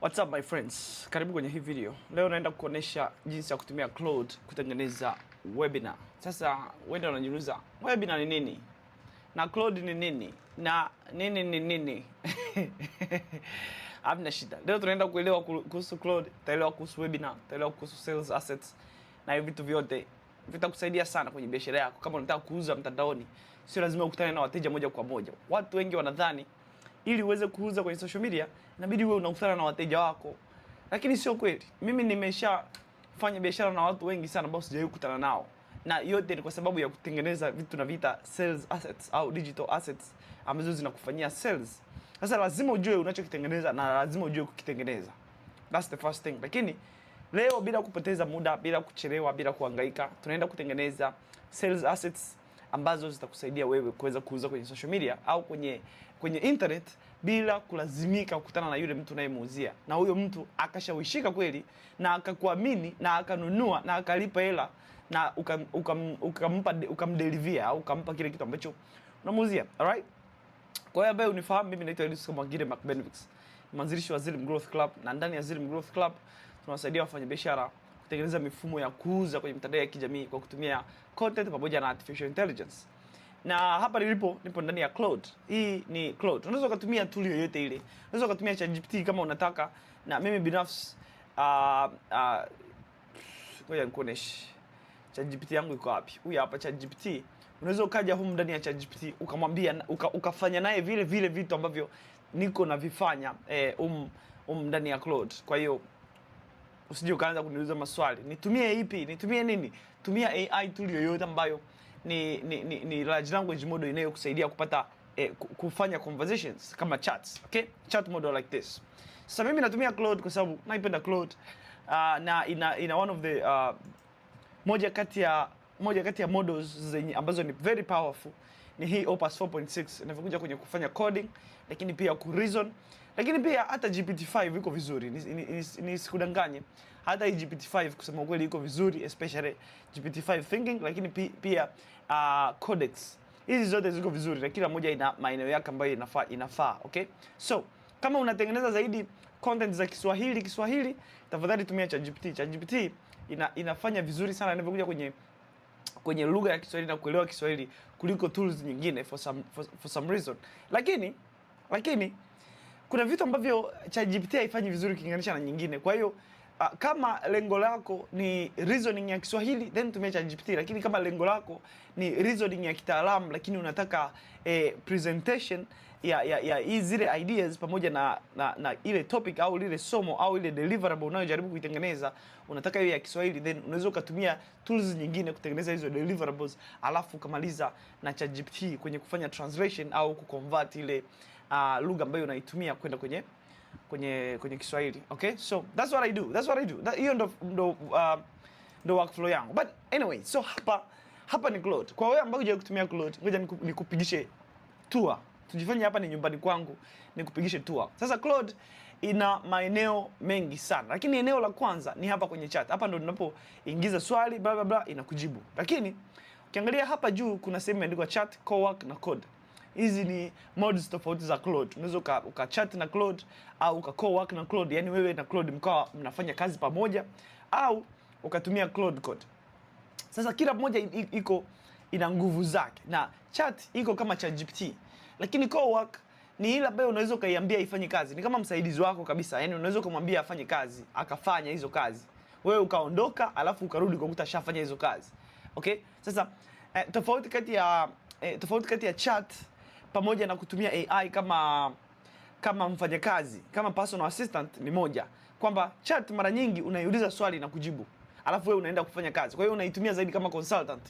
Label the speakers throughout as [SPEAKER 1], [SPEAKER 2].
[SPEAKER 1] What's up my friends? Karibu kwenye hii video. Leo naenda kuonesha jinsi ya kutumia Claude kutengeneza webinar. Sasa wewe unajiuliza, webinar ni nini? Na Claude ni nini? Na nini ni nini? Hamna shida. Leo tunaenda kuelewa kuhusu Claude, tutaelewa kuhusu webinar, tutaelewa kuhusu sales assets na hivi vitu vyote. Vitakusaidia sana kwenye biashara yako. Kama unataka kuuza mtandaoni, sio lazima ukutane na wateja moja kwa moja. Watu wengi wanadhani ili uweze kuuza kwenye social media inabidi wewe unakutana na wateja wako, lakini sio kweli. Mimi nimeshafanya biashara na watu wengi sana ambao sijawahi kukutana nao, na yote ni kwa sababu ya kutengeneza vitu tunaviita sales assets au digital assets ambazo zinakufanyia sales. Sasa lazima ujue unachokitengeneza na lazima ujue kukitengeneza. That's the first thing. Lakini leo bila kupoteza muda, bila kuchelewa, bila kuhangaika, tunaenda kutengeneza sales assets ambazo zitakusaidia wewe kuweza kuuza kwenye social media au kwenye internet bila kulazimika kukutana na yule mtu unayemuuzia, na huyo mtu akashawishika kweli na akakuamini na akanunua na akalipa hela na ukamdelivia au ukampa kile kitu ambacho unamuuzia. Alright? Kwa hiyo ambaye unifahamu, mimi naitwa Edison Mwagire McBenvix, mwanzilishi wa Zilm Growth Club, na ndani ya Zilm Growth Club tunawasaidia wafanyabiashara kutengeneza mifumo ya kuuza kwenye mitandao ya kijamii kwa kutumia content pamoja na artificial intelligence. Na hapa nipo ndani ya Claude. Hii ni Claude. Unaweza kutumia tool yoyote ile. Unaweza kutumia ChatGPT kama unataka, na mimi binafsi ngoja nikuoneshe ChatGPT yangu iko wapi. Huyu hapa ChatGPT. Unaweza ukaja humu ndani ya ChatGPT ukamwambia ukafanya naye vile vitu ambavyo niko navifanya ndani ya Claude. Kwa hiyo usije ukaanza kuniuliza maswali. Nitumie ipi? Nitumie nini? Tumia AI tool yoyote ambayo ni large language model inayokusaidia kupata kufanya conversations kama chats. Okay? Chat model like this. Sasa mimi natumia Claude kwa sababu naipenda Claude, na ina one of the moja kati ya models zenye ambazo ni very powerful ni hii Opus 4.6 inavyokuja kwenye kufanya coding, lakini pia ku reason, lakini pia hata GPT-5 iko vizuri. Nisikudanganye, hata hii GPT-5 kusema kweli iko vizuri, especially GPT-5 thinking, lakini pia codex. Hizi zote ziko vizuri na kila moja ina maeneo yake ambayo inafaa. Okay? So, kama unatengeneza zaidi content za Kiswahili, tafadhali tumia ChatGPT. ChatGPT inafanya vizuri sana inavyokuja kwenye lugha ya Kiswahili na kuelewa Kiswahili kuliko tools nyingine for some reason. Lakini kuna vitu ambavyo ChatGPT haifanyi vizuri kilinganisha na nyingine. Kwa hiyo kama lengo lako ni reasoning ya Kiswahili, then tumia ChatGPT. Lakini kama lengo lako ni reasoning ya kitaalamu, lakini unataka presentation ya zile ideas pamoja na ile topic au lile somo au ile deliverable unayojaribu kuitengeneza, unataka hiyo ya Kiswahili, then unaweza ukatumia tools nyingine kutengeneza hizo deliverables, alafu ukamaliza na ChatGPT kwenye kufanya translation au kuconvert ile lugha ambayo unaitumia kwenda kwenye Kiswahili. Okay? So that's what I do. Hiyo ndo workflow yangu. But anyway, so hapa ni Claude. Kwa wewe ambao hujawahi kutumia Claude, ngoja nikupigishe tour. Tujifanye hapa ni nyumbani kwangu, nikupigishe tour. Sasa Claude ina maeneo mengi sana, lakini eneo la kwanza ni hapa kwenye chat. Hapa ndo tunapoingiza swali bla bla bla inakujibu. Lakini ukiangalia hapa juu kuna sehemu imeandikwa chat, co-work na code. Hizi ni modes tofauti za Claude. Unaweza ukachat na Claude au uka-co-work na Claude, yani wewe na Claude mkawa mnafanya kazi pamoja, au ukatumia Claude Code. Sasa kila moja ina nguvu zake, na chat iko kama ChatGPT, lakini co-work ni ile ambayo unaweza ukaiambia ifanye kazi. Ni kama msaidizi wako kabisa. Yani unaweza kumwambia afanye kazi, akafanya hizo kazi. Wewe ukaondoka, alafu ukarudi ukakuta shafanya hizo kazi. Okay? Sasa tofauti kati ya chat pamoja na kutumia AI kama mfanyakazi, kama personal assistant ni moja. Kwamba chat mara nyingi unaiuliza swali na kujibu, alafu wewe unaenda kufanya kazi. Kwa hiyo unaitumia zaidi kama consultant.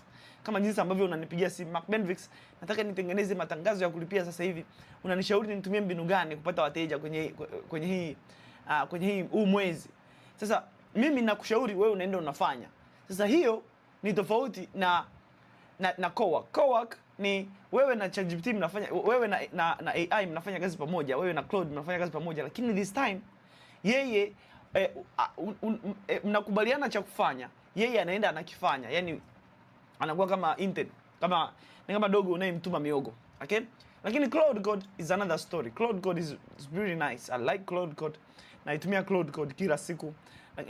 [SPEAKER 1] Kama jinsi ambavyo unanipigia simu, McBenvix, nataka nitengeneze matangazo ya kulipia sasa hivi. Unanishauri nitumie mbinu gani kupata wateja kwenye hii mwezi. Sasa mimi nakushauri, wewe unaenda unafanya. Sasa hiyo ni tofauti na co-work. Co-work ni wewe na ChatGPT mnafanya, wewe na AI mnafanya kazi pamoja, wewe na Claude mnafanya kazi pamoja, lakini this time yeye mnakubaliana cha kufanya, yeye anaenda anakifanya. Yani anakuwa kama intern, kama dogo unayemtuma miogo. Okay? Lakini Claude Code is another story. Claude Code is really nice. I like Claude Code. naitumia Claude Code kila siku.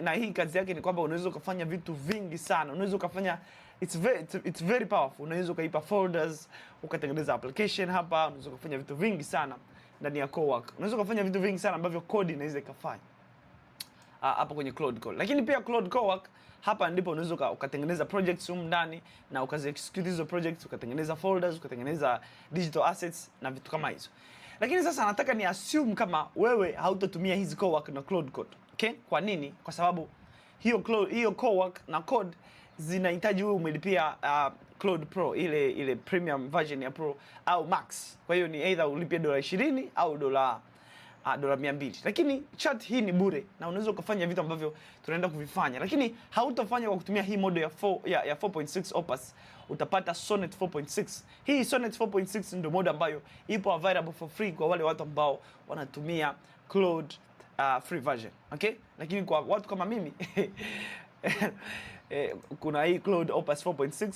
[SPEAKER 1] Na hii kazi yake ni kwamba unaweza kufanya vitu vingi sana. Unaweza kufanya it's very powerful. Unaweza ukaipa folders, ukatengeneza application hapa, unaweza kufanya vitu vingi sana ndani ya Cowork. Unaweza kufanya vitu vingi sana ambavyo code inaweza ikafanya hapa kwenye Claude Code. Lakini pia Claude Cowork, hapa ndipo unaweza ukatengeneza projects humu ndani na ukaziexecute hizo projects, ukatengeneza folders, ukatengeneza digital assets na vitu kama hizo. Lakini sasa nataka ni assume kama wewe hautatumia hizi Cowork na Claude Code. Okay? Kwa nini? Kwa sababu hiyo Cowork na Code zinahitaji wewe umelipia Claude Pro, ile premium version ya Pro au Max. Kwa hiyo ni either ulipie $20 au $200. Lakini chat hii ni bure na unaweza ukafanya vitu ambavyo tunaenda kuvifanya. Lakini hautafanya kwa kutumia hii model ya 4.6 Opus. Utapata Sonnet 4.6. Hii Sonnet 4.6 ndio model ambayo ipo available for free kwa wale watu ambao wanatumia Claude free version. Okay? Lakini kwa watu kama mimi kuna hii Claude Opus 4.6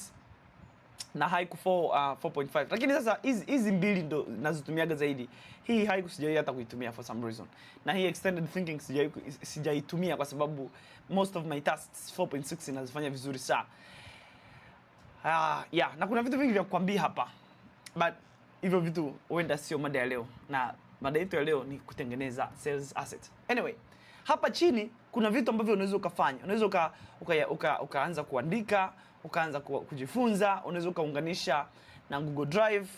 [SPEAKER 1] na Haiku 4.5. Lakini sasa hizi mbili ndo nazitumiaga zaidi. Hii Haiku sijai hata kuitumia for some reason. Na hii extended thinking sijaitumia kwa sababu most of my tasks 4.6 inazifanya vizuri sana. Yeah, na kuna vitu vingi vya kukwambia hapa. But hivyo vitu huenda sio mada ya leo. Na mada yetu ya leo ni kutengeneza sales asset. Anyway, hapa chini kuna vitu ambavyo unaweza ukafanya. Unaweza ukaanza kuandika, ukaanza kujifunza, unaweza ukaunganisha na Google Drive,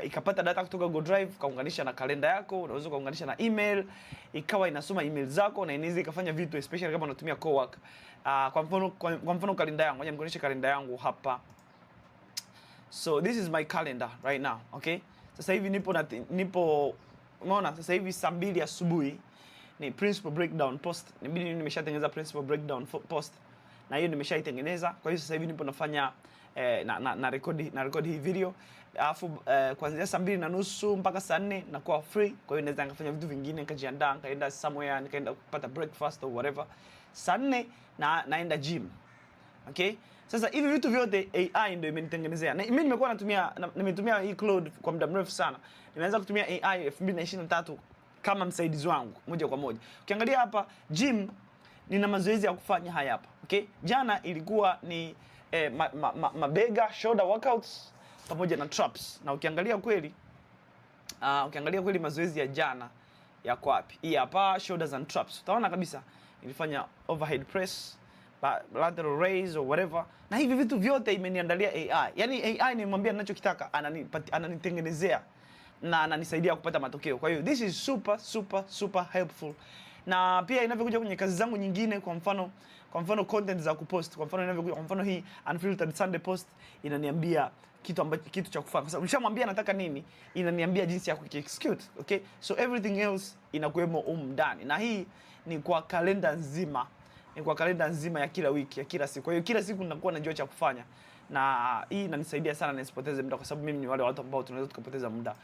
[SPEAKER 1] ikapata data kutoka Google Drive, kaunganisha na kalenda yako, unaweza kaunganisha na email, ikawa inasoma email zako na inaweza ikafanya vitu especially kama unatumia Cowork. Kwa mfano kalenda yangu, ngoja nikuonyeshe kalenda yangu hapa. So this is my calendar right now, okay? Sasa hivi nipo umeona sasa hivi saa 2 asubuhi ni principal breakdown post. Nimeshatengeneza principal breakdown post. Na hiyo nimeshaitengeneza. Kwa hiyo sasa hivi nipo nafanya na record hii video. Alafu kuanzia saa 2:30 mpaka saa 4 nakuwa free. Kwa hiyo naweza nikafanya vitu vingine, nikajiandaa, nikaenda somewhere, nikaenda kupata breakfast or whatever. Saa 4 naenda gym. Okay? Sasa hivi vitu vyote AI ndio imenitengenezea. Na mimi nimekuwa nimetumia hii Claude kwa muda mrefu sana. Nimeanza kutumia AI 2023 kama msaidizi wangu moja kwa moja. Ukiangalia hapa gym nina mazoezi ya kufanya haya hapa. Okay? Jana ilikuwa ni mabega, shoulder workouts pamoja na traps. Na ukiangalia kweli mazoezi ya jana yako wapi? Hii hapa shoulders and traps. Utaona kabisa nilifanya overhead press, lateral raise or whatever. Na hivi vitu vyote imeniandalia AI. Yaani AI nimwambia ninachokitaka, ananitengenezea na ananisaidia kupata matokeo. Kwa hiyo this is super helpful. Na pia inavyokuja kwenye kazi zangu nyingine, kwa mfano content za kupost, kwa mfano hii Unfiltered Sunday post inaniambia kitu cha kufanya. Kwa sababu nishamwambia nataka nini, inaniambia jinsi ya ku-execute. Okay? So everything else inakuwemo ndani. Na hii ni kwa kalenda nzima. Ya kila wiki, ya kila siku. Kwa hiyo kila siku ninakuwa najua cha kufanya. Na hii inanisaidia sana nisipoteze muda, kwa sababu mimi ni wale watu ambao tunaweza tukapoteza muda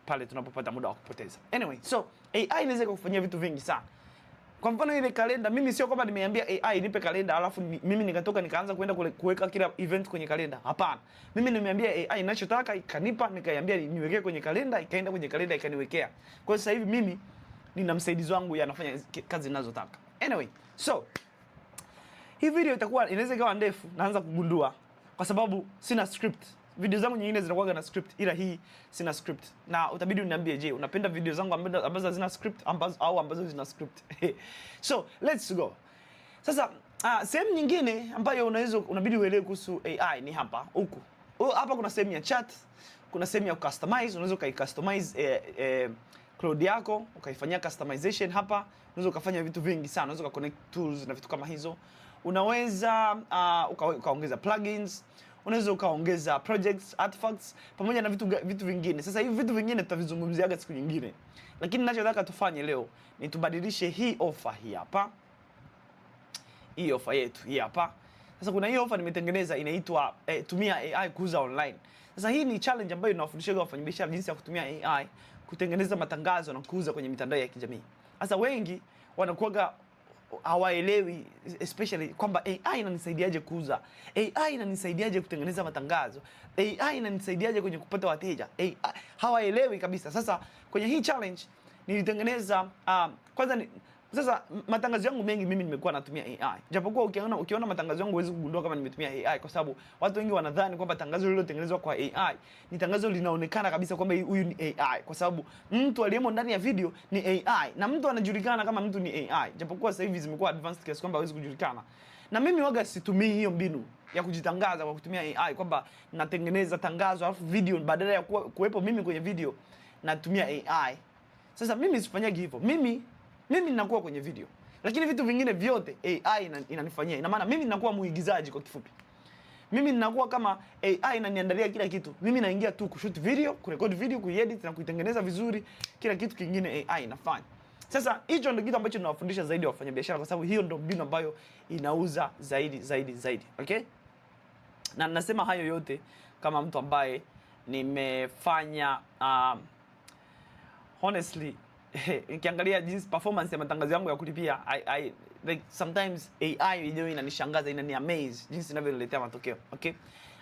[SPEAKER 1] pale tunapopata muda wa kupoteza. Anyway, so AI inaweza kufanyia vitu vingi sana. Kwa mfano ile kalenda, mimi sio kwamba nimeambia AI nipe kalenda alafu mimi nikatoka nikaanza kwenda kuweka kila event kwenye kalenda. Hapana. Mimi nimeambia AI ninachotaka, ikanipa, nikaiambia niwekee kwenye kalenda, ikaenda kwenye kalenda ikaniwekea. Kwa hiyo sasa hivi mimi nina msaidizi wangu anafanya kazi ninazotaka. Anyway, so hii video inaweza ikawa ndefu, naanza kugundua kwa sababu sina script. Video zangu nyingine zinakuwa na script, ila hii sina script. Na utabidi uniambie, je, unapenda video zangu ambazo hazina script ambazo zina script? So, let's go. Sasa, sehemu nyingine ambayo unabidi uelewe kuhusu AI ni hapa, huku. Hapa kuna sehemu ya chat, kuna sehemu ya customize, unaweza ukaicustomize Claude yako, ukaifanyia customization hapa, unaweza ukafanya vitu vingi sana, unaweza ukaconnect tools na vitu kama hizo. Unaweza ukaongeza plugins, unaweza ukaongeza projects, artifacts pamoja na vitu vingine. Sasa hivi vitu vingine tutavizungumziaga siku nyingine. Lakini ninachotaka tufanye leo ni tubadilishe hii offer hii hapa. Hii offer yetu hii hapa. Sasa kuna hii offer nimetengeneza inaitwa tumia AI kuuza online. Sasa hii ni challenge ambayo inawafundisha wafanyabiashara jinsi ya kutumia AI kutengeneza matangazo na kuuza kwenye mitandao ya kijamii. Sasa wengi wanakuwaga hawaelewi especially kwamba AI inanisaidiaje kuuza, AI inanisaidiaje kutengeneza matangazo, AI inanisaidiaje kwenye kupata wateja. Hawaelewi kabisa. Sasa kwenye hii challenge nilitengeneza kwanza sasa matangazo yangu mengi mimi nimekuwa natumia AI. Japokuwa ukiona matangazo yangu huwezi kugundua kama nimetumia AI, kwa sababu watu wengi wanadhani kwamba tangazo lililotengenezwa kwa AI ni tangazo linaonekana kabisa kwamba huyu ni AI, kwa sababu mtu aliyemo ndani ya video ni AI na mtu anajulikana kama mtu ni AI. Japokuwa sasa hivi zimekuwa advanced kiasi kwamba hawezi kujulikana. Na mimi waga situmii hiyo mbinu ya kujitangaza kwa kutumia AI, kwamba natengeneza tangazo alafu video badala ya kuwepo mimi kwenye video natumia AI. Sasa mimi sifanyagi hivyo. Mimi ninakuwa kwenye video, lakini vitu vingine vyote AI inanifanyia. Ina maana mimi ninakuwa muigizaji kwa kifupi. Mimi ninakuwa kama AI inaniandalia kila kitu. Mimi naingia tu kushoot video, kurekodi video, kuedit na kuitengeneza vizuri. Kila kitu kingine AI inafanya. Sasa hicho ndio kitu ambacho ninawafundisha zaidi wafanyabiashara, kwa sababu hiyo ndio mbinu ambayo inauza zaidi. Okay? Na nasema hayo yote kama mtu ambaye nimefanya honestly nikiangalia jinsi performance ya matangazo yangu ya kulipia, I like sometimes AI yenyewe inanishangaza, inani-amaze jinsi inavyoniletea matokeo. Okay?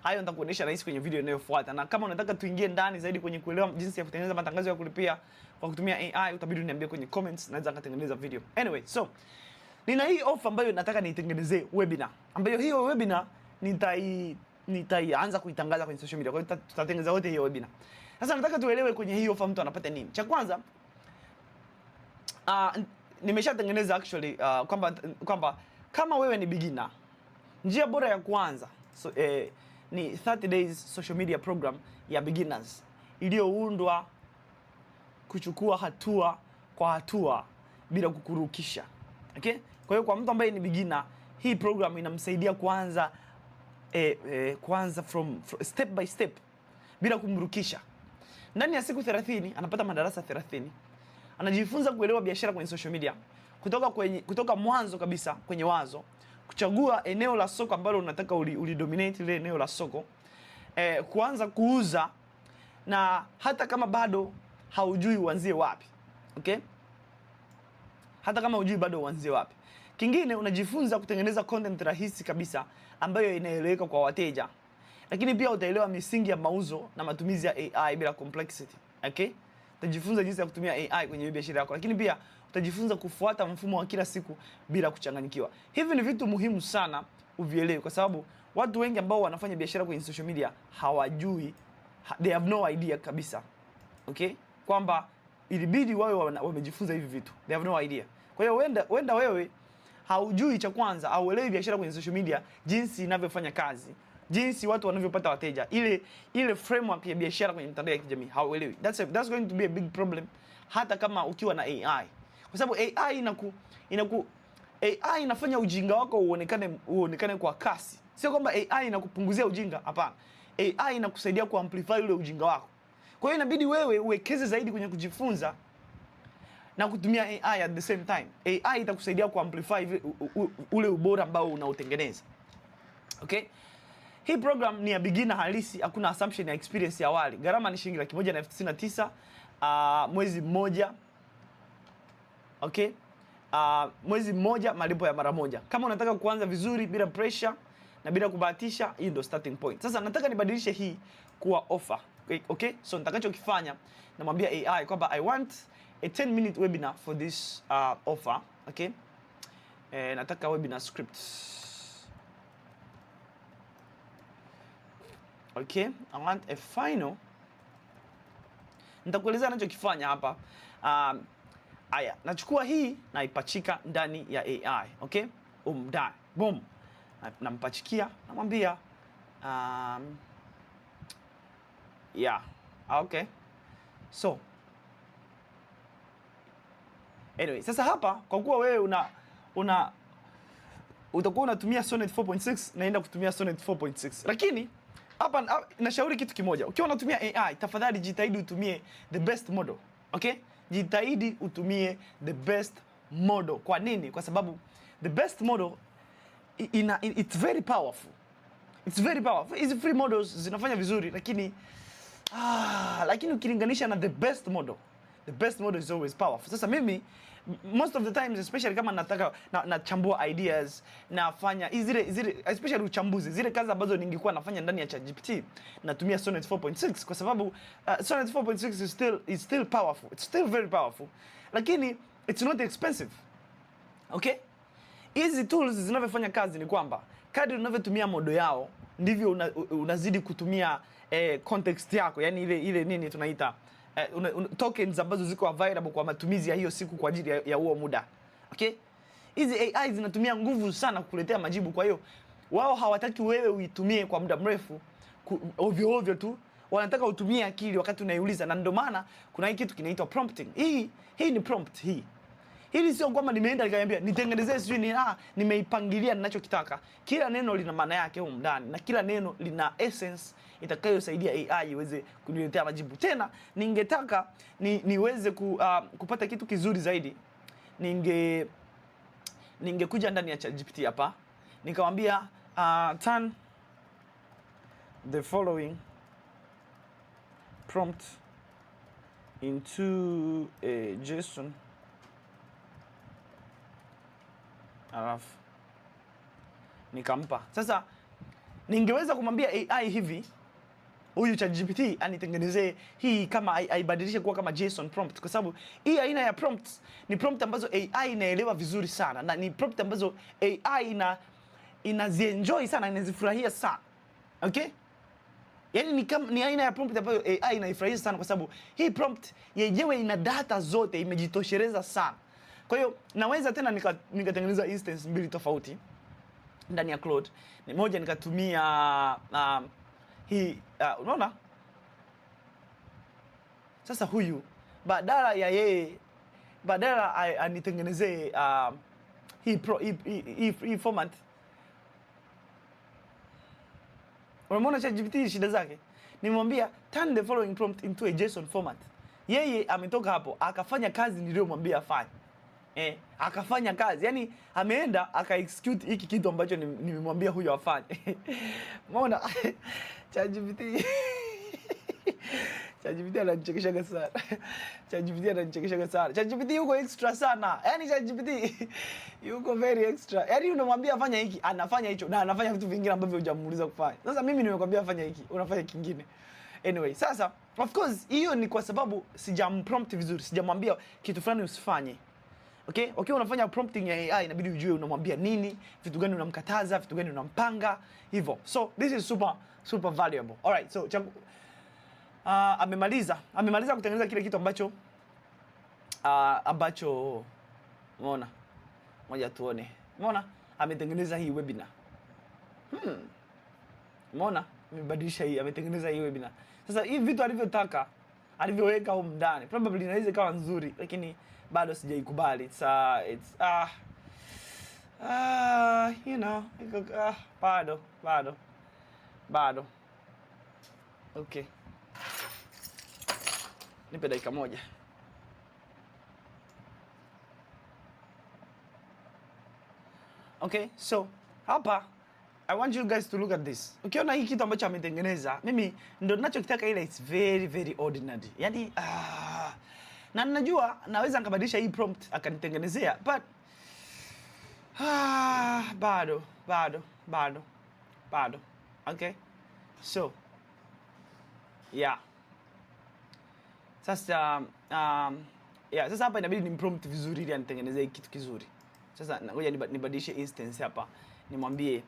[SPEAKER 1] Hayo nitakuonyesha rahisi kwenye video inayofuata. Na kama unataka tuingie ndani zaidi kwenye kuelewa jinsi ya kutengeneza matangazo ya kulipia kwa kutumia AI, utabidi uniambie kwenye comments, naweza nikatengeneza video. Anyway, so nina hii offer ambayo nataka niitengenezee webinar, ambayo hiyo webinar nitaianza kuitangaza kwenye social media. Kwa hiyo tutatengeneza wote hiyo webinar. Sasa nataka tuelewe kwenye hii offer mtu anapata nini. Cha kwanza nimeshatengeneza actually kwamba kama wewe ni beginner, njia bora ya kuanza ni 30 days social media program ya beginners iliyoundwa kuchukua hatua kwa hatua bila kukurukisha. Okay? Kwa hiyo kwa mtu ambaye ni beginner, hii program inamsaidia kuanza from step by step bila kumrukisha. Ndani ya siku 30 anapata madarasa 30. Anajifunza kuelewa biashara kwenye social media kutoka mwanzo kabisa kwenye wazo, kuchagua eneo la soko ambalo unataka ulidominate ile eneo la soko, kuanza kuuza, na hata kama bado haujui uanzie wapi. Okay? Hata kama hujui bado uanzie wapi. Kingine, unajifunza kutengeneza content rahisi kabisa ambayo inaeleweka kwa wateja. Lakini pia utaelewa misingi ya mauzo na matumizi ya AI bila complexity. Okay? Utajifunza jinsi ya kutumia AI kwenye biashara yako, lakini pia utajifunza kufuata mfumo wa kila siku bila kuchanganyikiwa. Hivi ni vitu muhimu sana uvielewe, kwa sababu watu wengi ambao wanafanya biashara kwenye social media hawajui, they have no idea kabisa. Okay? Kwamba ilibidi wawe wamejifunza hivi vitu. They have no idea. Kwa hiyo wenda wewe haujui cha kwanza, au uelewi biashara kwenye social media jinsi inavyofanya kazi, jinsi watu wanavyopata wateja, ile framework ya biashara kwenye mitandao ya kijamii hauelewi. That's going to be a big problem hata kama ukiwa na AI. Kwa sababu AI inafanya ujinga wako uonekane kwa kasi. Sio kwamba AI inakupunguzia ujinga, hapana. AI inakusaidia kuamplify ule ujinga wako. Kwa hiyo inabidi wewe uwekeze zaidi kwenye kujifunza na kutumia AI at the same time. AI itakusaidia kuamplify ule ubora ambao unautengeneza. Okay? Hii program ni ya beginner halisi, hakuna assumption ya experience ya awali. Gharama ni shilingi 199, mwezi mmoja. Okay? Mwezi mmoja, malipo ya mara moja. Kama unataka kuanza vizuri bila pressure na bila kubahatisha, hii ndio starting point. Sasa nataka nibadilishe hii kuwa offer. Okay? So nitakachokifanya, namwambia AI kwamba I want a 10-minute webinar for this offer. Okay? Nataka webinar script. Okay? I want a final. Nitakueleza ninachokifanya hapa. Aya, nachukua hii na ipachika ndani ya AI. Okay? Umdai. Boom. Nampachikia, namwambia yeah. Okay. So anyway, sasa hapa kwa kuwa wewe utakuwa unatumia Sonnet 4.6, naenda kutumia Sonnet 4.6. Lakini hapa nashauri kitu kimoja. Ukiwa unatumia AI, tafadhali jitahidi utumie the best model. Okay? Jitahidi utumie the best model. Kwa nini? Kwa sababu the best model it's very powerful. It's very powerful. Hizi free models zinafanya vizuri, lakini ukilinganisha na the best model is always powerful. Sasa mimi most of the times, especially kama nataka nachambua ideas, nafanya zile especially uchambuzi, zile kazi ambazo ningekuwa nafanya ndani ya ChatGPT, natumia Sonnet 4.6 kwa sababu Sonnet 4.6 is still powerful. It's still very powerful. lakini it's not expensive. Okay? Hizi tools zinavyofanya kazi ni kwamba kadri unavyotumia modo yao ndivyo unazidi kutumia context yako, yani ile nini tunaita tokens ambazo ziko available kwa matumizi ya hiyo siku kwa ajili ya huo muda. Okay? Hizi AI zinatumia nguvu sana kukuletea majibu, kwa hiyo wao hawataki wewe uitumie kwa muda mrefu ovyo ovyo tu. Wanataka utumie akili wakati unaiuliza, na ndio maana kuna hii kitu kinaitwa prompting. Hii ni prompt hii. Hili sio kwamba nimeenda nikamwambia nitengenezee sijui nimeipangilia ninachokitaka. Kila neno lina maana yake huko ndani, na kila neno lina essence itakayosaidia AI iweze kuniletea majibu. Tena ningetaka niweze kupata kitu kizuri zaidi. Ningekuja ndani ya ChatGPT hapa nikamwambia turn the following prompt into a JSON, alafu nikampa. Sasa ningeweza kumwambia AI hivi, huyu ChatGPT anitengenezee hii kama aibadilishe kuwa kama JSON prompt, kwa sababu hii aina ya prompts ni prompt ambazo AI inaelewa vizuri sana, na ni prompt ambazo AI inazienjoy sana, inazifurahia sana. Okay? Yaani ni aina ya prompt ambayo AI inaifurahia sana, kwa sababu hii prompt yenyewe ina data zote, imejitosheleza sana. Kwa hiyo naweza tena nikatengeneza instance mbili tofauti ndani ya Claude. Moja nikatumia hii unaona? Sasa huyu badala anitengenezee hii format. Unaona ChatGPT shida zake? Nimemwambia turn the following prompt into a JSON format. Yeye ametoka hapo akafanya kazi niliyomwambia afanye. Akafanya kazi. Yaani ameenda aka-execute hiki kitu ambacho nimemwambia huyo afanye. Umeona? ChatGPT ananichekesha sana. ChatGPT yuko extra sana. Yaani ChatGPT yuko very extra. Yaani unamwambia afanya hiki, anafanya hicho, na anafanya vitu vingine ambavyo hujamuuliza kufanya. Sasa mimi nimekwambia afanya hiki, unafanya kingine. Anyway, sasa of course hiyo ni kwa sababu sijamprompt vizuri, sijamwambia kitu fulani usifanye. Okay? Okay, unafanya prompting ya AI inabidi ujue unamwambia nini, vitu gani unamkataza, vitu gani unampanga, hivyo. So this is super valuable. Alright, so amemaliza kutengeneza kile kitu ambacho umeona. Ngoja tuone. Umeona? Ametengeneza hii webinar. Umeona? Amebadilisha hii, ametengeneza hii webinar. Sasa hivi vitu alivyoweka huko ndani, probably inaweza ikawa nzuri, lakini bado sijaikubali. It's you know, bado. Okay. Nipe dakika moja. Okay, so hapa I want you guys to look at this. Ukiona hii kitu ambacho ametengeneza, mimi ndio ninachokitaka, ile it's very very ordinary. Yaani na najua naweza nikabadilisha hii prompt akanitengenezea, but bado. Okay? So yeah. Sasa sasa hapa inabidi nimprompt vizuri ili anitengenezee kitu kizuri. Sasa ngoja nibadilishe instance hapa. Nimwambie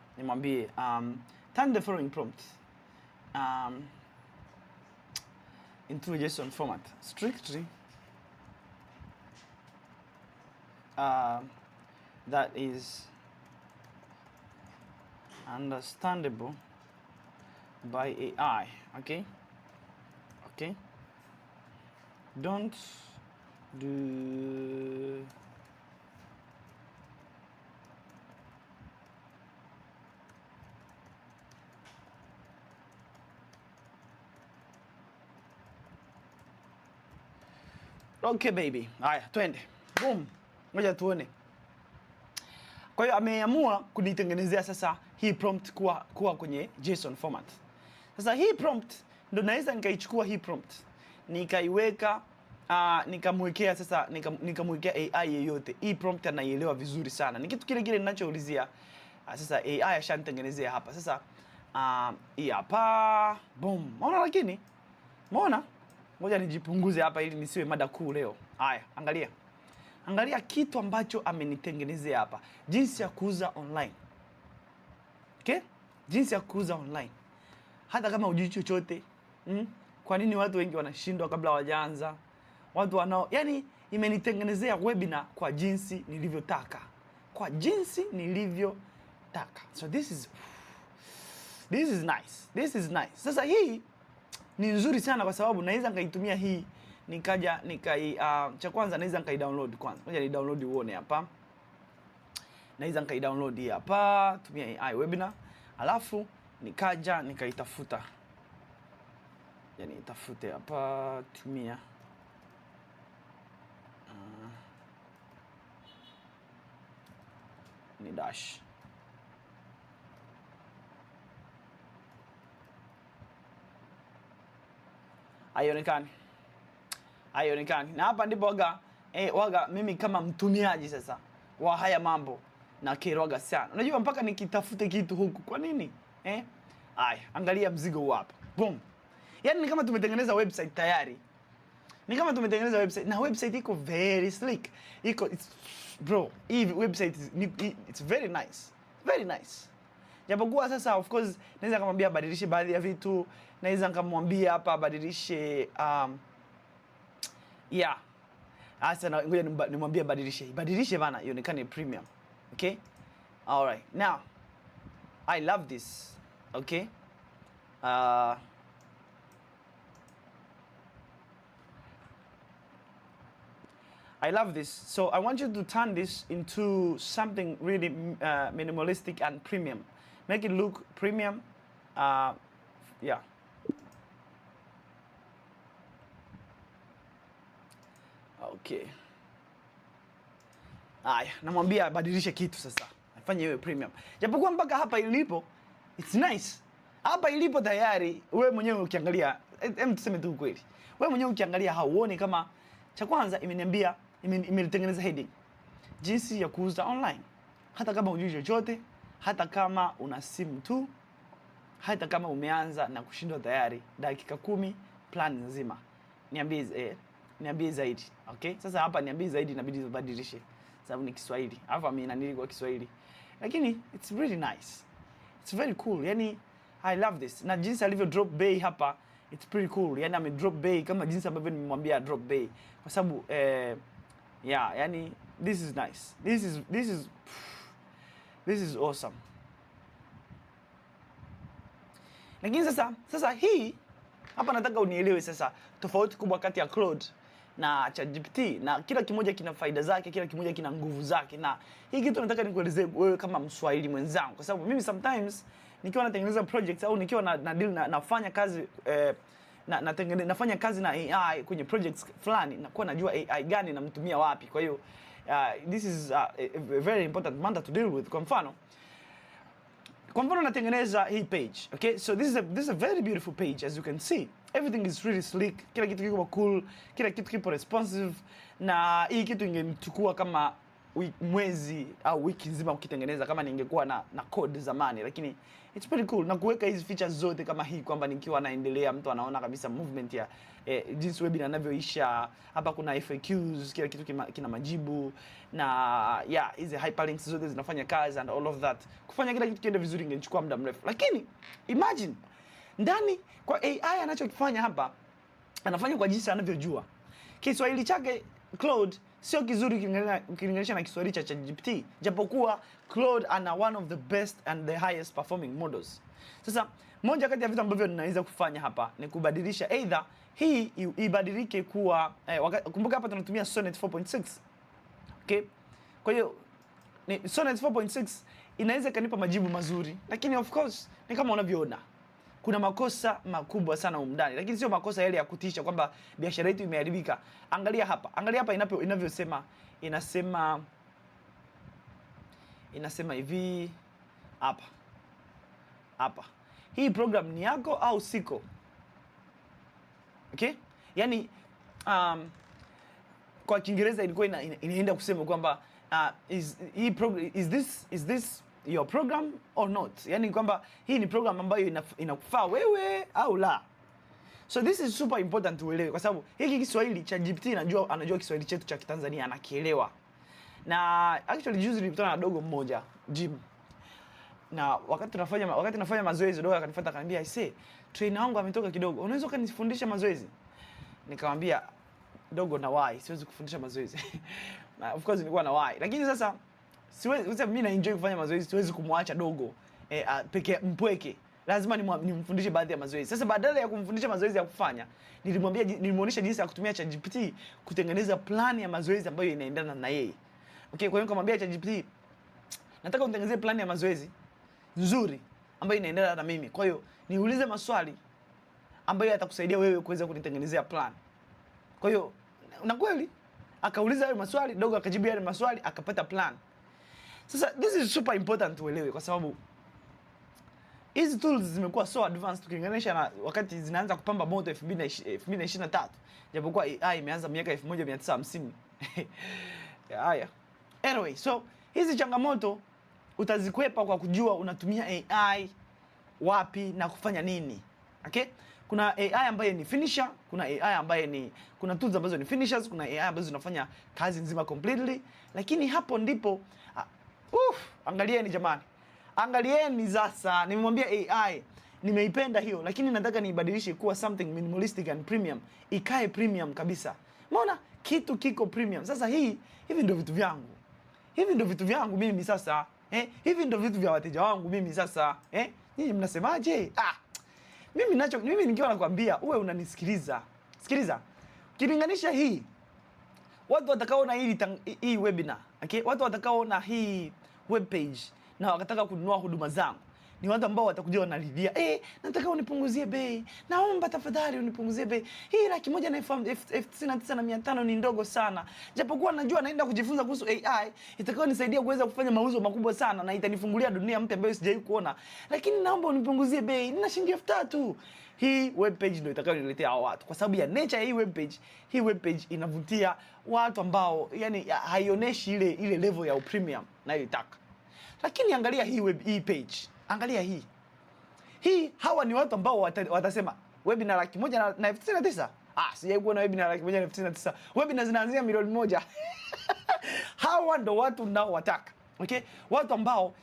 [SPEAKER 1] turn the following prompt into JSON format strictly that is understandable by AI. Okay? Don't do okay baby. Haya, twende. Boom. Ngoja tuone. Kwa hiyo ameamua kunitengenezea sasa hii prompt kuwa kwenye JSON format. Sasa hii prompt ndo naweza nikaichukua hii prompt, nikaiweka nikamwekea sasa nikamwekea AI yeyote. Hii prompt anaielewa vizuri sana. Ni kitu kile ninachoulizia. Sasa AI ashanitengenezea hapa. Sasa hii hapa boom. Unaona? Ngoja nijipunguze hapa ili nisiwe mada kuu leo. Haya, angalia. Angalia kitu ambacho amenitengenezea hapa, jinsi ya kuuza online. Okay? Jinsi ya kuuza online. Hata kama hujui chochote, kwa nini watu wengi wanashindwa kabla hawajaanza? Watu wanao, yani imenitengenezea webinar kwa jinsi nilivyotaka. Kwa jinsi nilivyotaka. So this is nice. This is nice. Sasa hii ni nzuri sana kwa sababu naweza nikaitumia hii nikaja cha kwanza naweza nikai-download kwanza. Ngoja ni download uone hapa. Naweza nikai-download hii hapa, tumia AI webinar. Alafu nikaja nikaitafuta. Yani itafute hapa, tumia ni dash. Haionekani. Na hapa ndipo waga mimi kama mtumiaji sasa wa haya mambo na kerwaga sana. Unajua mpaka nikitafute kitu huku. Kwa nini? Angalia mzigo hapa. Boom. Yaani ni kama tumetengeneza website tayari. Na website iko very slick. Hii website it's very nice. Very nice. Japokuwa sasa of course naweza kumwambia badilishe baadhi ya vitu, naweza kumwambia hapa badilishe Sasa ngoja nimwambie badilishe bana ionekane premium. Okay? All right. Now I love this. Okay? I love this. So I want you to turn this into something really minimalistic and premium. Make it look premium. Yeah. Okay. Namwambia badilishe kitu sasa. Afanye iwe premium. Japokuwa mpaka hapa ilipo, it's nice. Hapa ilipo tayari, wewe mwenyewe ukiangalia, tuseme tu kweli. Wewe mwenyewe ukiangalia hauoni kama cha kwanza imeniambia imetengeneza heading. Jinsi ya kuuza online. Hata kama hujui chochote, hata kama una simu tu, hata kama umeanza na kushindwa tayari, dakika 10 plan nzima. Niambie zaidi. Okay? Sasa hapa niambie zaidi inabidi ubadilishe. Sababu ni Kiswahili. Hapa mimi nanili kwa Kiswahili. Lakini it's really nice. It's very cool. Yani I love this. Na jinsi alivyo drop bay hapa, it's pretty cool. Yani ame drop bay kama jinsi ambavyo nimemwambia drop bay. Kwa sababu yani this is nice. This is awesome. Lakini sasa hii hapa nataka unielewe sasa tofauti kubwa kati ya Claude na ChatGPT, na kila kimoja kina faida zake, kila kimoja kina nguvu zake. Na hii kitu nataka nikuelezee wewe kama Mswahili mwenzangu, kwa sababu mimi sometimes nikiwa natengeneza projects au nikiwa na deal nafanya kazi nafanya kazi na AI kwenye projects fulani, nakuwa najua AI gani namtumia wapi. Kwa hiyo this is a very important matter to deal with. Kwa mfano natengeneza hii page. Okay, so this is a very beautiful page. As you can see, everything is really slick. Kila kitu kiko cool, kila kitu kipo responsive. Na hii kitu ingenichukua kama mwezi au wiki nzima ukitengeneza kama ningekuwa na code zamani, lakini it's pretty cool. Na kuweka hizi features zote kama hii kwamba nikiwa naendelea mtu anaona kabisa movement ya jinsi webinar inavyoisha. Hapa kuna FAQs, kila kitu kina majibu, na hizi hyperlinks zote zinafanya kazi and all of that. Kufanya kila kitu kiende vizuri ingechukua muda mrefu. Lakini imagine ndani kwa AI anachokifanya hapa, anafanya kwa jinsi anavyojua. Kiswahili chake Claude sio kizuri ukilinganisha na Kiswahili cha ChatGPT, japokuwa Claude ana one of the best and the highest performing models. Sasa moja kati ya vitu ambavyo ninaweza kufanya hapa ni kubadilisha either hii ibadilike kuwa kumbuka hapa tunatumia Sonnet 4.6. Okay? Kwa hiyo Sonnet 4.6 inaweza kanipa majibu mazuri, lakini of course ni kama unavyoona kuna makosa makubwa sana umndani, lakini sio makosa yale ya kutisha kwamba biashara yetu imeharibika. Angalia hapa inavyosema, inasema hivi hapa. Hii program ni yako au siko? Okay? Yani kwa Kiingereza ilikuwa inaenda kusema kwamba is this your program or not? Yani kwamba hii ni program ambayo inakufaa wewe au la. So this is super important uelewe, kwa sababu hiki Kiswahili cha GPT anajua Kiswahili chetu cha Kitanzania, anakielewa. Na actually juzi nilikutana na dogo mmoja gym, na wakati nafanya mazoezi, dogo akanifuata akaniambia, "Aisee, trainer wangu ametoka kidogo, unaweza kunifundisha mazoezi?" Nikamwambia, "Dogo, na why siwezi kufundisha mazoezi." Of course nilikuwa na why, lakini sasa siwezi, mimi na enjoy kufanya mazoezi, siwezi kumwacha dogo peke mpweke, lazima nimfundishe baadhi ya mazoezi. Sasa badala ya kumfundisha mazoezi ya kufanya, nilimuonesha jinsi ya kutumia ChatGPT kutengeneza plan ya mazoezi ambayo inaendana na yeye. Okay, kwa hiyo nikamwambia ChatGPT, nataka unitengenezee plan ya mazoezi nzuri ambayo inaendana na mimi. Kwa hiyo niulize maswali ambayo yatakusaidia wewe kuweza kunitengenezea plan. Kwa hiyo na kweli akauliza hayo maswali, dogo akajibu yale maswali, akapata plan. Sasa this is super important uelewe, kwa sababu hizi tools zimekuwa so advanced ukilinganisha na wakati zinaanza kupamba moto 2023, japokuwa AI imeanza miaka 1950. Haya. Anyway, so hizi changamoto utazikwepa kwa kujua unatumia AI wapi na kufanya nini. Okay? Kuna AI ambaye ni finisher, kuna tools ambazo ni finishers, kuna AI ambazo zinafanya kazi nzima completely, lakini hapo ndipo angalieni jamani. Angalieni sasa, nimemwambia AI nimeipenda hiyo, lakini nataka niibadilishe kuwa something minimalistic and premium, ikae premium kabisa. Umeona kitu kiko premium. Sasa hivi ndio vitu vyangu. Hivi ndio vitu vyangu mimi sasa. Hivi ndio vitu vya wateja wangu mimi sasa. Nyinyi mnasemaje? Mimi nikiwa nakwambia uwe unanisikiliza. Sikiliza. Kilinganisha hii, watu watakaoona hii webinar, okay? Watu watakaoona hii web page na wakataka kununua huduma zangu ni watu ambao watakuja wanalilia, nataka unipunguzie bei, naomba tafadhali unipunguzie bei, hii 1,099,500 ni ndogo sana, japokuwa najua naenda kujifunza kuhusu AI itakao nisaidia kuweza kufanya mauzo makubwa sana na itanifungulia dunia mpya ambayo sijawahi kuona, lakini naomba unipunguzie bei, nina shilingi 3,000. Hii web page ndio itakayoniletea hao watu, kwa sababu ya nature ya hii web page. Hii web page inavutia watu ambao yani haionyeshi ile level ya premium nayoitaka. Lakini angalia hii page. Angalia hii hawa ni watu ambao watasema webinar 1,99,000. Sijai kuona webinar 1,99,000. Webinar zinaanzia milioni 1. Hawa ndo watu nao wataka. Okay? Watu ambao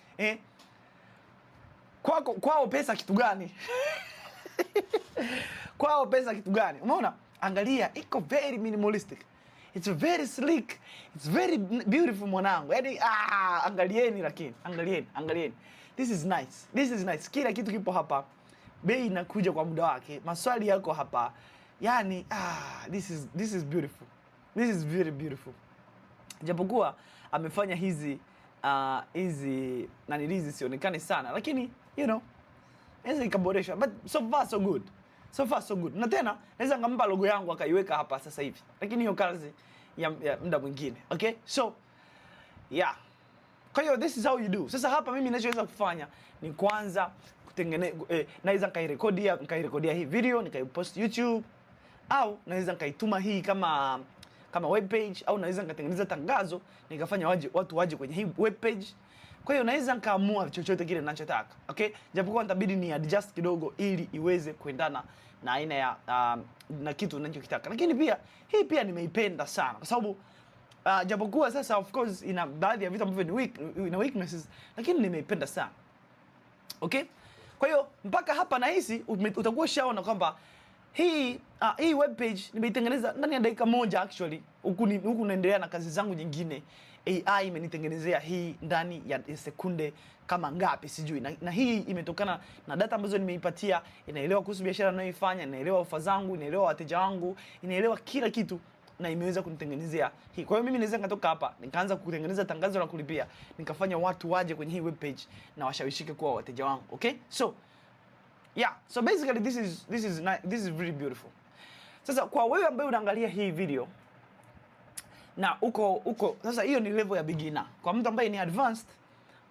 [SPEAKER 1] kwao pesa kitu gani? Kwao pesa kitu gani? Umeona? Angalia, iko very minimalistic. It's very sleek. It's very beautiful mwanangu. Yaani angalieni, lakini angalieni. This is nice. Kila kitu kipo hapa. Bei inakuja kwa muda wake. Maswali yako hapa. Yaani this is beautiful. This is very beautiful. Japokuwa amefanya hizi nanilizi sionekane sana, lakini naweza ikaboresha, but so far so good. Na tena naweza ngampa logo yangu akaiweka hapa sasa hivi, lakini hiyo kazi ya muda mwingine. Okay, so yeah, kwa hiyo this is how you do. Sasa hapa mimi ninachoweza kufanya ni kwanza naweza nikairekodia hii video nikaipost YouTube, au naweza nikaituma hii kama web page, au naweza nikatengeneza tangazo nikafanya watu waje kwenye hii web page. Kwa hiyo naweza nikaamua chochote kile ninachotaka. Okay? Japokuwa nitabidi ni adjust kidogo ili iweze kuendana na aina ya na kitu ninachokitaka. Lakini hii pia nimeipenda sana kwa sababu japokuwa sasa of course ina baadhi ya vitu ambavyo ina weaknesses, lakini nimeipenda sana. Okay? Kwa hiyo mpaka hapa nahisi utakuwa ushaona kwamba hii web page nimeitengeneza ndani ya dakika moja actually. Huku naendelea na kazi zangu nyingine. AI imenitengenezea hii ndani ya sekunde kama ngapi sijui. Na hii imetokana na data ambazo nimeipatia, inaelewa kuhusu biashara ninayoifanya, inaelewa ofa zangu, inaelewa wateja wangu, inaelewa kila kitu na imeweza kunitengenezea hii. Kwa hiyo mimi naweza nikatoka hapa, nikaanza kutengeneza tangazo la kulipia, nikafanya watu waje kwenye hii web page na washawishike kuwa wateja wangu. Okay? So so basically this is really beautiful. Sasa kwa wewe ambaye unaangalia hii video na uko sasa, hiyo ni level ya beginner. Kwa mtu ambaye ni advanced,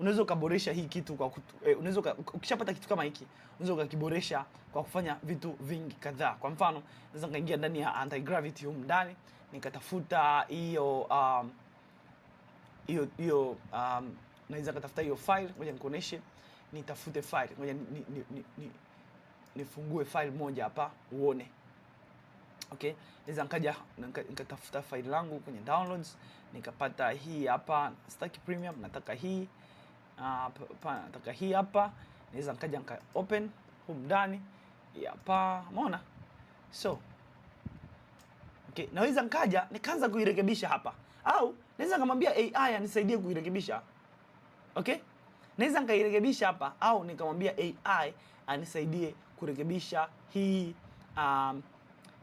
[SPEAKER 1] unaweza kuboresha hii kitu kwa unaweza ukishapata kitu kama hiki, unaweza kukiboresha kwa kufanya vitu vingi kadhaa. Kwa mfano, naweza kaingia ndani ya anti gravity huko ndani, nikatafuta hiyo naweza kutafuta hiyo file, ngoja nikuoneshe. Nitafute file, ngoja nifungue file moja hapa uone. Okay, naweza nikatafuta file langu kwenye downloads, nikapata hii hapa, sitaki premium, nataka hii nataka hii hapa. Naweza nika open huko ndani hapa, umeona? So okay, naweza nikaanza kuirekebisha hapa, au naweza kumwambia AI anisaidie kuirekebisha. Okay, naweza nikairekebisha hapa, au nikamwambia AI anisaidie kurekebisha hii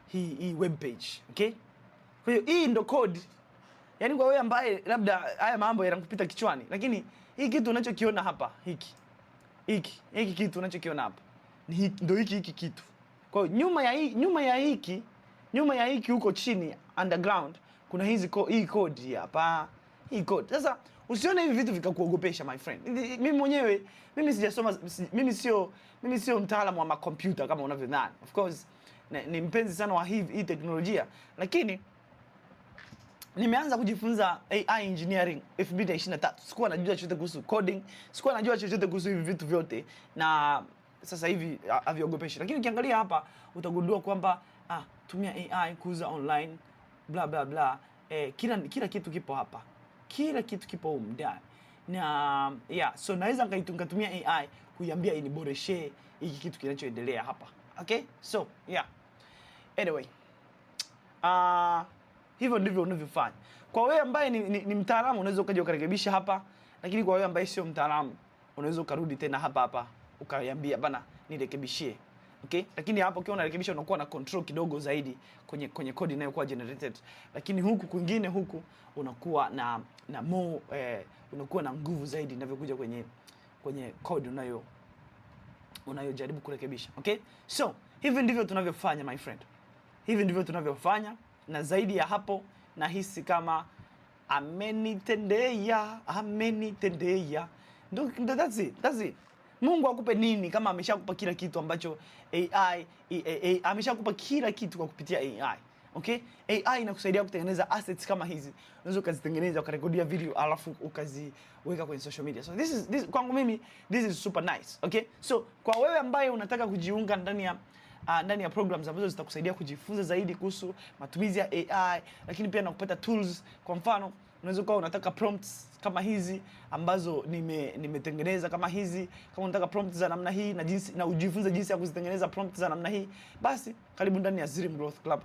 [SPEAKER 1] hii web page. Okay, kwa hiyo hii ndo code. Yaani kwa wewe ambaye labda haya mambo yanakupita kichwani, lakini hii kitu unachokiona hapa, hiki kitu unachokiona hapa ni hiki, ndo hiki kitu. Kwa hiyo nyuma ya hiki huko chini underground kuna hii code hapa, hii code. Sasa usione hivi vitu vikakuogopesha my friend. Mimi sijasoma, mimi sio mtaalamu wa makompyuta kama unavyodhani. Of course ni mpenzi sana wa hii teknolojia, lakini nimeanza kujifunza AI engineering 2023. Sikuwa najua chochote kuhusu coding, sikuwa najua chochote kuhusu hivi vitu vyote, na sasa hivi haviogopeshi. Lakini ukiangalia hapa utagundua kwamba tumia AI kuuza online bla bla bla. Kila kitu kipo hapa. Kila kitu kipo huko ndani. Na so naweza nikatumia AI kuiambia iniboreshe hiki kitu kinachoendelea hapa. Okay? So, anyway, hivyo ndivyo unavyofanya. Kwa wewe ambaye ni mtaalamu unaweza ukaja ukarekebisha hapa, lakini kwa wewe ambaye sio mtaalamu unaweza ukarudi tena hapa ukaiambia bana nirekebishie. Okay? Lakini hapo ukiwa unarekebisha unakuwa na control kidogo zaidi kwenye code inayokuwa generated. Lakini huku kwingine unakuwa na more unakuwa na nguvu zaidi inavyokuja kwenye code unayojaribu kurekebisha. Okay? So, hivi ndivyo tunavyofanya my friend. Hivi ndivyo tunavyofanya, na zaidi ya hapo nahisi kama amenitendea. That's it. Mungu akupe nini kama ameshakupa kila kitu ambacho AI ameshakupa kila kitu kwa kupitia AI. Okay? AI inakusaidia kutengeneza assets kama hizi. Unaweza ukazitengeneza, ukarekodia video alafu ukaziweka kwenye social media. So this kwangu mimi this is super nice. Okay? So kwa wewe ambaye unataka kujiunga ndani ya programs ambazo zitakusaidia kujifunza zaidi kuhusu matumizi ya AI, lakini pia na kupata tools. Kwa mfano, unaweza kuwa unataka prompts kama hizi ambazo nimetengeneza kama hizi. Kama unataka prompts za namna hii na ujifunze jinsi ya kuzitengeneza prompts za namna hii, basi karibu ndani ya Zrim Growth Club.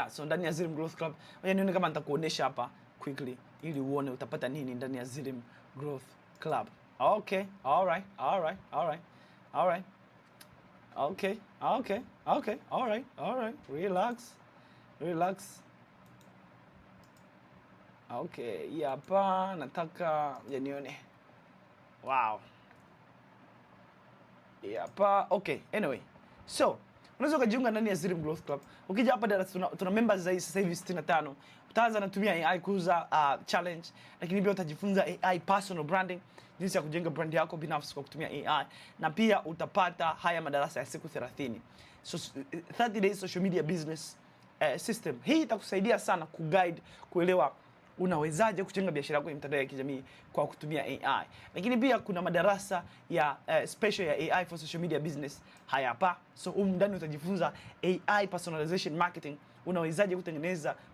[SPEAKER 1] So ndani ya Zrim Growth Club, ngoja nione kama nitakuonesha hapa quickly ili uone utapata nini ndani ya Zrim Growth Club. Okay, all right. Okay, all right. Relax. Okay, hapa nataka nione. Wow. Hapa, okay, anyway. So, unaweza kujiunga ndani ya Zrim Growth Club. Ukija hapa darasa tuna members zaidi sasa hivi 65. Utaanza natumia AI kuuza challenge, lakini pia utajifunza AI personal branding, jinsi ya kujenga brand yako binafsi kwa kutumia AI, na pia utapata haya madarasa ya siku 30. So 30 days social media business system. Hii itakusaidia sana kuguide, kuelewa unawezaje kujenga biashara yako kwenye mitandao ya kijamii kwa kutumia AI. Lakini pia kuna madarasa ya special ya AI for social media business haya hapa. So ndani utajifunza AI personalization marketing. Unawezaje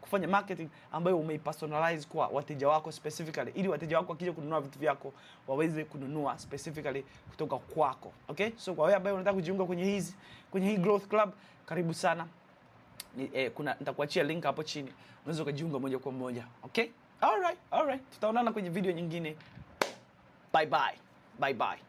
[SPEAKER 1] kufanya marketing ambayo umeipersonalize kwa wateja wako specifically, ili wateja wako wakija kununua vitu vyako waweze kununua specifically kutoka kwako. Okay? So kwa wewe ambaye unataka kujiunga kwenye hii Growth Club, karibu sana. Nitakuachia link hapo chini. Unaweza kujiunga moja kwa moja. Okay? All right. Tutaonana kwenye video nyingine. Bye bye.